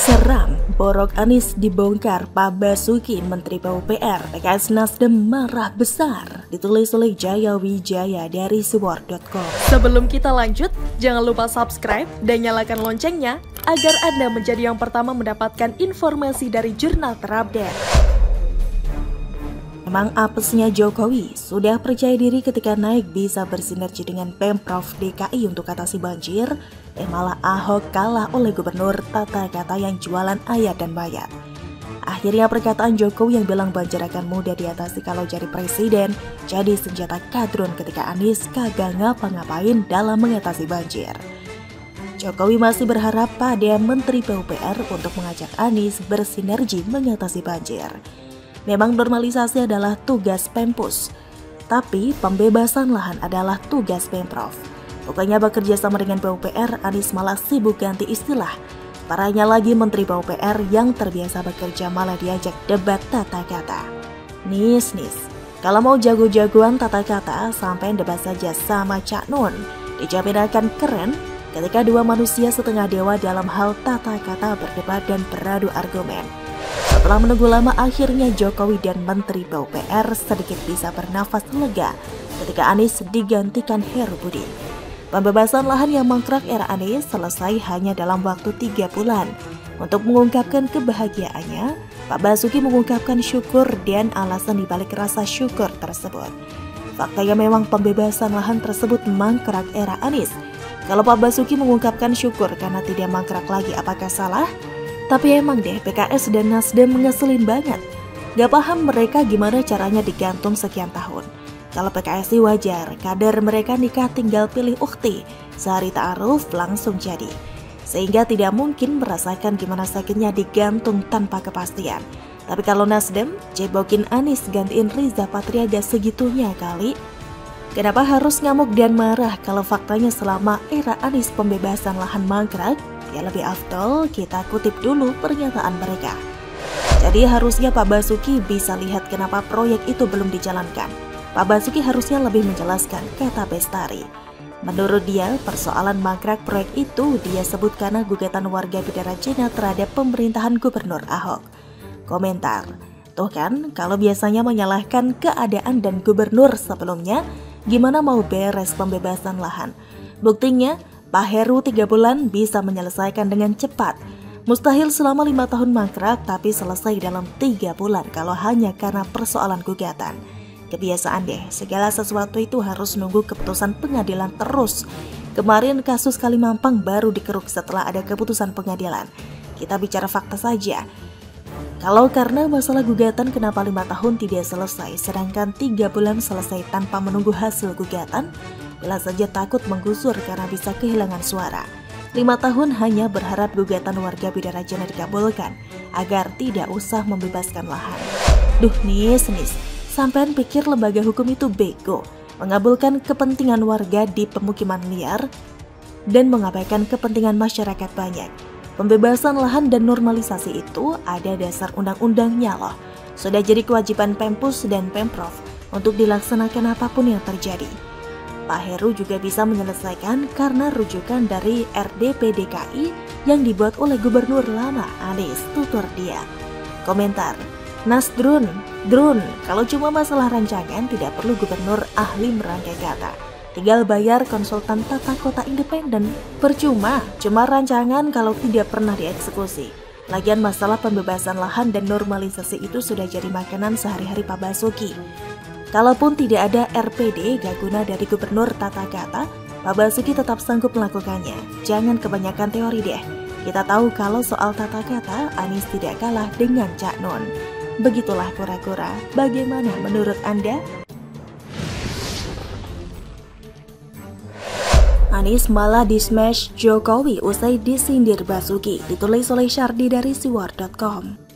Seram, borok Anies dibongkar Pak Basuki, Menteri PUPR, PKS Nasdem marah besar. Ditulis oleh Jaya Wijaya dari siwar.com. Sebelum kita lanjut, jangan lupa subscribe dan nyalakan loncengnya agar Anda menjadi yang pertama mendapatkan informasi dari jurnal terupdate. Memang apesnya Jokowi sudah percaya diri ketika naik bisa bersinergi dengan Pemprov DKI untuk atasi banjir, malah Ahok kalah oleh gubernur tata kata yang jualan ayat dan mayat. Akhirnya perkataan Jokowi yang bilang banjir akan mudah diatasi kalau jadi presiden jadi senjata kadrun ketika Anies kagak ngapa-ngapain dalam mengatasi banjir. Jokowi masih berharap pada Menteri PUPR untuk mengajak Anies bersinergi mengatasi banjir. Memang normalisasi adalah tugas Pempus, tapi pembebasan lahan adalah tugas Pemprov. Bukannya bekerja sama dengan PUPR, Anies malah sibuk ganti istilah. Parahnya lagi Menteri PUPR yang terbiasa bekerja malah diajak debat tata kata. Nis, kalau mau jago-jagoan tata kata, sampai debat saja sama Cak Nun. Dijamin akan keren ketika dua manusia setengah dewa dalam hal tata kata berdebat dan beradu argumen. Setelah menunggu lama, akhirnya Jokowi dan Menteri PUPR sedikit bisa bernafas lega ketika Anies digantikan Heru Budi. Pembebasan lahan yang mangkrak era Anies selesai hanya dalam waktu 3 bulan. Untuk mengungkapkan kebahagiaannya, Pak Basuki mengungkapkan syukur dan alasan dibalik rasa syukur tersebut. Faktanya memang pembebasan lahan tersebut mangkrak era Anies. Kalau Pak Basuki mengungkapkan syukur karena tidak mangkrak lagi, apakah salah? Tapi emang deh PKS dan Nasdem ngeselin banget. Gak paham mereka gimana caranya digantung sekian tahun. Kalau PKS sih wajar, kader mereka nikah tinggal pilih ukti, sehari ta'aruf langsung jadi. Sehingga tidak mungkin merasakan gimana sakitnya digantung tanpa kepastian. Tapi kalau Nasdem, cebokin Anies gantiin Riza Patria gak segitunya kali. Kenapa harus ngamuk dan marah kalau faktanya selama era Anies pembebasan lahan mangkrak? Ya lebih afdol kita kutip dulu pernyataan mereka. Jadi harusnya Pak Basuki bisa lihat kenapa proyek itu belum dijalankan. Pak Basuki harusnya lebih menjelaskan, kata Bestari. Menurut dia, persoalan mangkrak proyek itu dia sebut karena gugatan warga Bidara Cina terhadap pemerintahan Gubernur Ahok. Komentar, tuh kan kalau biasanya menyalahkan keadaan dan gubernur sebelumnya, gimana mau beres pembebasan lahan? Buktinya, Pak Heru 3 bulan bisa menyelesaikan dengan cepat. Mustahil selama 5 tahun mangkrak tapi selesai dalam 3 bulan kalau hanya karena persoalan gugatan. Kebiasaan deh, segala sesuatu itu harus nunggu keputusan pengadilan terus. Kemarin kasus Kalimampang baru dikeruk setelah ada keputusan pengadilan. Kita bicara fakta saja. Kalau karena masalah gugatan kenapa 5 tahun tidak selesai sedangkan 3 bulan selesai tanpa menunggu hasil gugatan? Bila saja takut menggusur karena bisa kehilangan suara. 5 tahun hanya berharap gugatan warga Bidara Cina dikabulkan agar tidak usah membebaskan lahan. Duh nis, sampean pikir lembaga hukum itu bego, mengabulkan kepentingan warga di pemukiman liar dan mengabaikan kepentingan masyarakat banyak. Pembebasan lahan dan normalisasi itu ada dasar undang-undangnya loh. Sudah jadi kewajiban Pempus dan Pemprov untuk dilaksanakan apapun yang terjadi. Pak Heru juga bisa menyelesaikan karena rujukan dari RDP DKI yang dibuat oleh Gubernur lama Anies, tutur dia. Komentar, Nasdrun, kalau cuma masalah rancangan tidak perlu gubernur ahli merangkai kata. Tinggal bayar konsultan tata kota independen. Percuma, cuma rancangan kalau tidak pernah dieksekusi. Lagian masalah pembebasan lahan dan normalisasi itu sudah jadi makanan sehari-hari Pak Basuki. Kalaupun tidak ada RPD gak guna dari gubernur tata kata, Pak Basuki tetap sanggup melakukannya. Jangan kebanyakan teori deh. Kita tahu kalau soal tata kata, Anies tidak kalah dengan Cak Nun. Begitulah kura-kura. Bagaimana menurut Anda? Anies malah di-smash Jokowi usai disindir Basuki. Ditulis oleh Syardi dari siwar.com.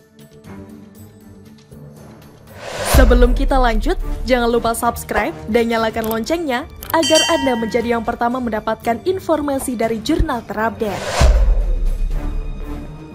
Sebelum kita lanjut, jangan lupa subscribe dan nyalakan loncengnya agar Anda menjadi yang pertama mendapatkan informasi dari jurnal terupdate.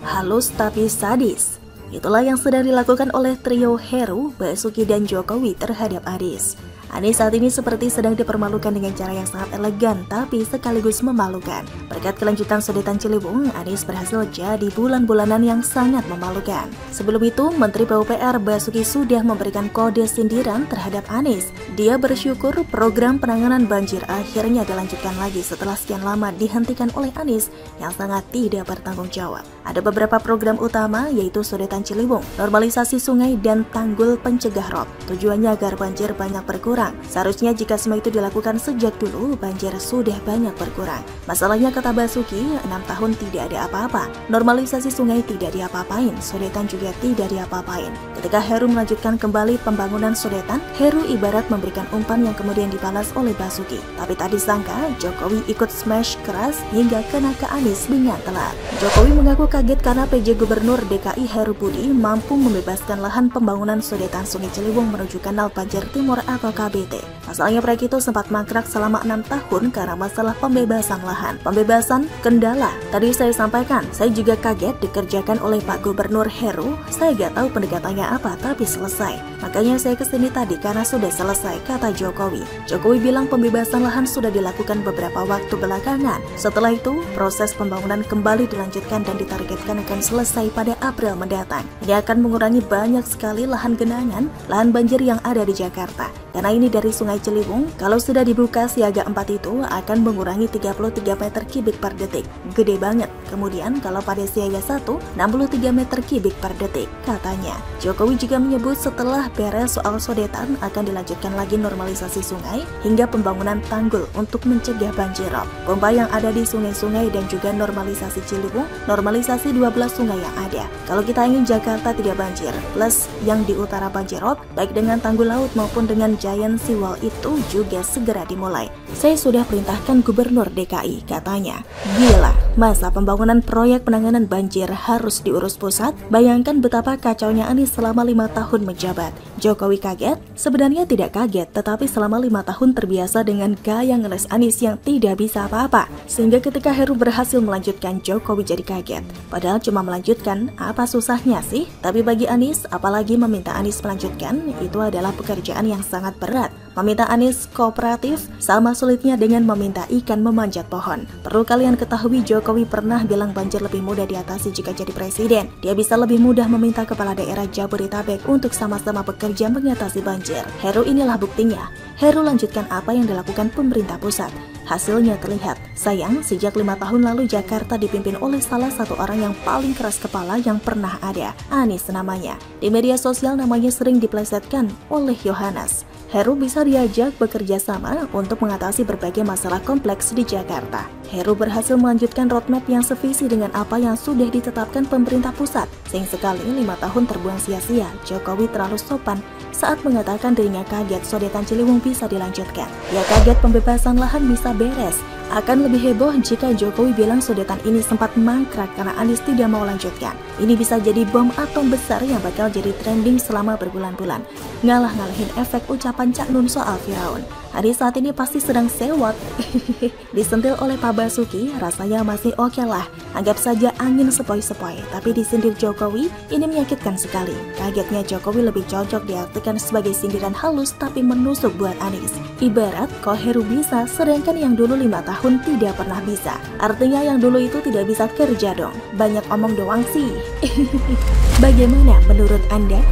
Halus tapi sadis. Itulah yang sedang dilakukan oleh trio Heru, Basuki dan Jokowi terhadap Anies. Anies saat ini seperti sedang dipermalukan dengan cara yang sangat elegan tapi sekaligus memalukan. Berkat kelanjutan sodetan Ciliwung, Anies berhasil jadi bulan-bulanan yang sangat memalukan. Sebelum itu, Menteri PUPR Basuki sudah memberikan kode sindiran terhadap Anies. Dia bersyukur program penanganan banjir akhirnya dilanjutkan lagi setelah sekian lama dihentikan oleh Anies yang sangat tidak bertanggung jawab. Ada beberapa program utama yaitu sodetan Ciliwung, normalisasi sungai dan tanggul pencegah rob. Tujuannya agar banjir banyak berkurang. Seharusnya jika semua itu dilakukan sejak dulu, banjir sudah banyak berkurang. Masalahnya kata Basuki, 6 tahun tidak ada apa-apa. Normalisasi sungai tidak diapa-apain, sodetan juga tidak diapa-apain. Ketika Heru melanjutkan kembali pembangunan sodetan, Heru ibarat memberikan umpan yang kemudian dibalas oleh Basuki. Tapi tak disangka, Jokowi ikut smash keras hingga kena ke Anies dengan telat. Jokowi mengaku kaget karena PJ Gubernur DKI Heru Budi mampu membebaskan lahan pembangunan sodetan Sungai Ciliwung menuju Kanal Banjir Timur atau KBT. Masalahnya proyek itu sempat mangkrak selama 6 tahun karena masalah pembebasan lahan. Pembebasan kendala. Tadi saya sampaikan, saya juga kaget dikerjakan oleh Pak Gubernur Heru. Saya gak tahu pendekatannya apa, tapi selesai. Makanya saya kesini tadi karena sudah selesai, kata Jokowi. Jokowi bilang pembebasan lahan sudah dilakukan beberapa waktu belakangan. Setelah itu, proses pembangunan kembali dilanjutkan dan ditargetkan akan selesai pada April mendatang. Ini akan mengurangi banyak sekali lahan genangan, lahan banjir yang ada di Jakarta. Karena ini dari Sungai Ciliwung, kalau sudah dibuka siaga 4 itu akan mengurangi 33 meter kubik per detik. Gede banget. Kemudian kalau pada siaga 1, 63 meter kubik per detik, katanya. Jokowi juga menyebut setelah beres soal sodetan akan dilanjutkan lagi normalisasi sungai hingga pembangunan tanggul untuk mencegah banjir rob. Pompa yang ada di sungai-sungai dan juga normalisasi Ciliwung, normalisasi 12 sungai yang ada. Kalau kita ingin Jakarta tidak banjir, plus yang di utara banjir rob, baik dengan tanggul laut maupun dengan Giant Seawall itu juga segera dimulai. Saya sudah perintahkan Gubernur DKI, katanya. Gila, masa pembangunan proyek penanganan banjir harus diurus pusat? Bayangkan betapa kacaunya Anies selama 5 tahun menjabat. Jokowi kaget? Sebenarnya tidak kaget, tetapi selama 5 tahun terbiasa dengan gaya ngeles Anies yang tidak bisa apa-apa. Sehingga ketika Heru berhasil melanjutkan, Jokowi jadi kaget. Padahal cuma melanjutkan, apa susahnya sih? Tapi bagi Anies, apalagi meminta Anies melanjutkan, itu adalah pekerjaan yang sangat berat. Meminta Anies kooperatif sama sulitnya dengan meminta ikan memanjat pohon. Perlu kalian ketahui, Jokowi pernah bilang banjir lebih mudah diatasi jika jadi presiden. Dia bisa lebih mudah meminta kepala daerah Jabodetabek untuk sama-sama bekerja mengatasi banjir. Heru inilah buktinya. Heru lanjutkan apa yang dilakukan pemerintah pusat. Hasilnya terlihat. Sayang, sejak 5 tahun lalu Jakarta dipimpin oleh salah satu orang yang paling keras kepala yang pernah ada. Anies namanya. Di media sosial namanya sering diplesetkan oleh Yohanes. Heru bisa diajak bekerja sama untuk mengatasi berbagai masalah kompleks di Jakarta. Heru berhasil melanjutkan roadmap yang sevisi dengan apa yang sudah ditetapkan pemerintah pusat. Sayang sekali 5 tahun terbuang sia-sia. Jokowi terlalu sopan saat mengatakan dirinya kaget sodetan Ciliwung bisa dilanjutkan. Dia kaget pembebasan lahan bisa beres. Akan lebih heboh jika Jokowi bilang sodetan ini sempat mangkrak karena Anies tidak mau lanjutkan. Ini bisa jadi bom atom besar yang bakal jadi trending selama berbulan-bulan. Ngalah-ngalahin efek ucapan Cak Nun soal Firaun. Anies saat ini pasti sedang sewot. Disentil oleh Pak Basuki, rasanya masih oke lah. Anggap saja angin sepoi-sepoi. Tapi disindir Jokowi, ini menyakitkan sekali. Kagetnya Jokowi lebih cocok diartikan sebagai sindiran halus tapi menusuk buat Anies. Ibarat kok Heru bisa, sedangkan yang dulu 5 tahun tidak pernah bisa. Artinya yang dulu itu tidak bisa kerja dong. Banyak omong doang sih. Bagaimana menurut Anda?